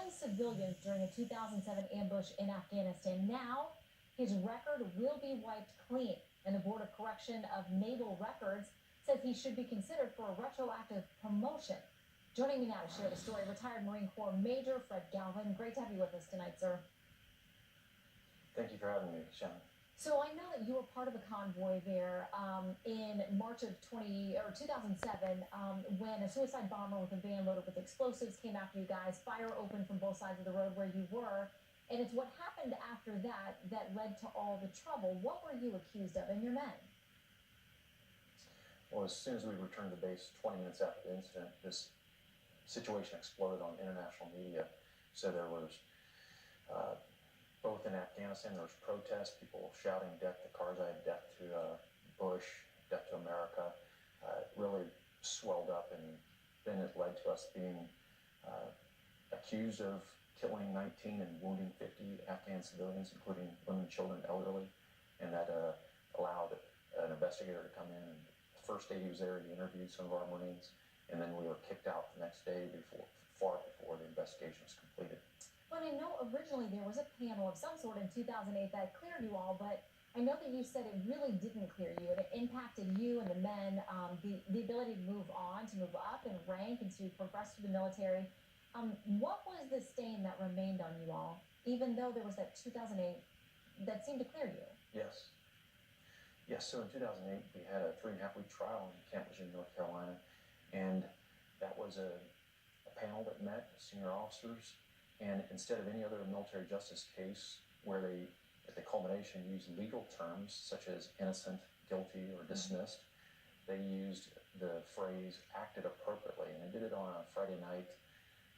killing civilians during a 2007 ambush in Afghanistan. Now, his record will be wiped clean, and the Board of Correction of Naval Records says he should be considered for a retroactive promotion. Joining me now to share the story, retired Marine Corps Major Fred Galvin. Great to have you with us tonight, sir. Thank you for having me, Shannon. So I know that you were part of a convoy there in March of 2007 when a suicide bomber with a van loaded with explosives came after you guys, fire opened from both sides of the road where you were, and it's what happened after that that led to all the trouble. What were you accused of and your men? Well, as soon as we returned to base 20 minutes after the incident, this situation exploded on international media. So there was both in Afghanistan, there was protests, people shouting death to Karzai, death to Bush, death to America. It really swelled up, and then it led to us being accused of killing 19 and wounding 50 Afghan civilians, including women, children, elderly, and that allowed an investigator to come in. And the first day he was there, he interviewed some of our Marines, and then we were kicked out the next day far before the investigation was completed. But I know originally there was a panel of some sort in 2008 that cleared you all, but I know that you said it really didn't clear you, and it impacted you and the men, the ability to move on, to move up in rank, and to progress through the military. What was the stain that remained on you all, even though there was that 2008 that seemed to clear you? Yes. Yes, so in 2008, we had a 3.5-week trial in Camp Lejeune, North Carolina, and that was a panel that met senior officers. And instead of any other military justice case where they, at the culmination, used legal terms such as innocent, guilty, or dismissed, they used the phrase acted appropriately. And they did it on a Friday night.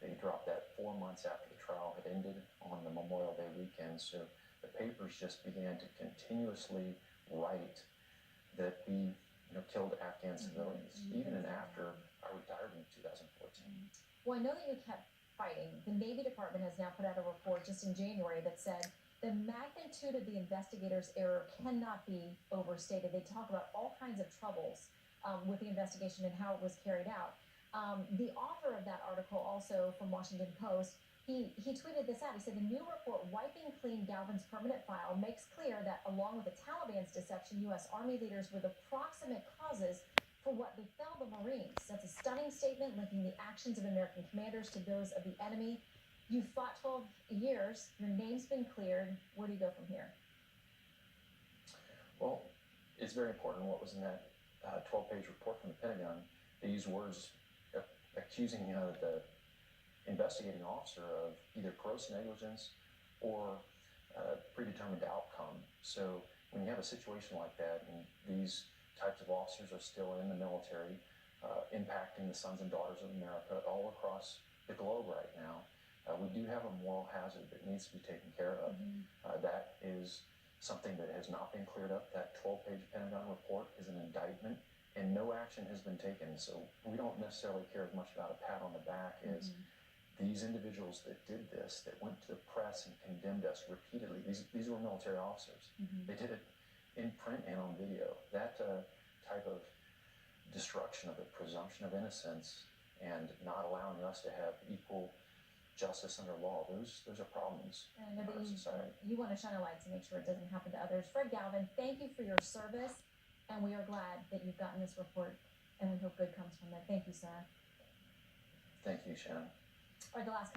They dropped that 4 months after the trial had ended on the Memorial Day weekend. So the papers just began to continuously write that we killed Afghan civilians, even and after I retired in 2014. Well, I know that you kept fighting. The Navy Department has now put out a report just in January that said the magnitude of the investigators' error cannot be overstated. They talk about all kinds of troubles with the investigation and how it was carried out. The author of that article, also from Washington Post, he tweeted this out. He said, the new report, Wiping Clean Galvin's Permanent File, makes clear that along with the Taliban's deception, U.S. Army leaders were the proximate causes for what befell the Marines. That's a stunning statement linking the actions of American commanders to those of the enemy. You fought 12 years. Your name's been cleared. Where do you go from here? Well, it's very important what was in that 12-page report from the Pentagon. They used words accusing the investigating officer of either gross negligence or predetermined outcome. So when you have a situation like that, and these types of officers are still in the military, impacting the sons and daughters of America all across the globe right now, we do have a moral hazard that needs to be taken care of. That is something that has not been cleared up. That 12-page Pentagon report is an indictment, and no action has been taken. So we don't necessarily care as much about a pat on the back as these individuals that did this, that went to the press and condemned us repeatedly. These were military officers. They did it in print and on video. That type of destruction of the presumption of innocence and not allowing us to have equal justice under law, those are problems in our society. You want to shine a light to make sure it doesn't happen to others. Fred Galvin, thank you for your service, and we are glad that you've gotten this report, and we hope good comes from it. Thank you, sir. Thank you, Shannon. All right, the last couple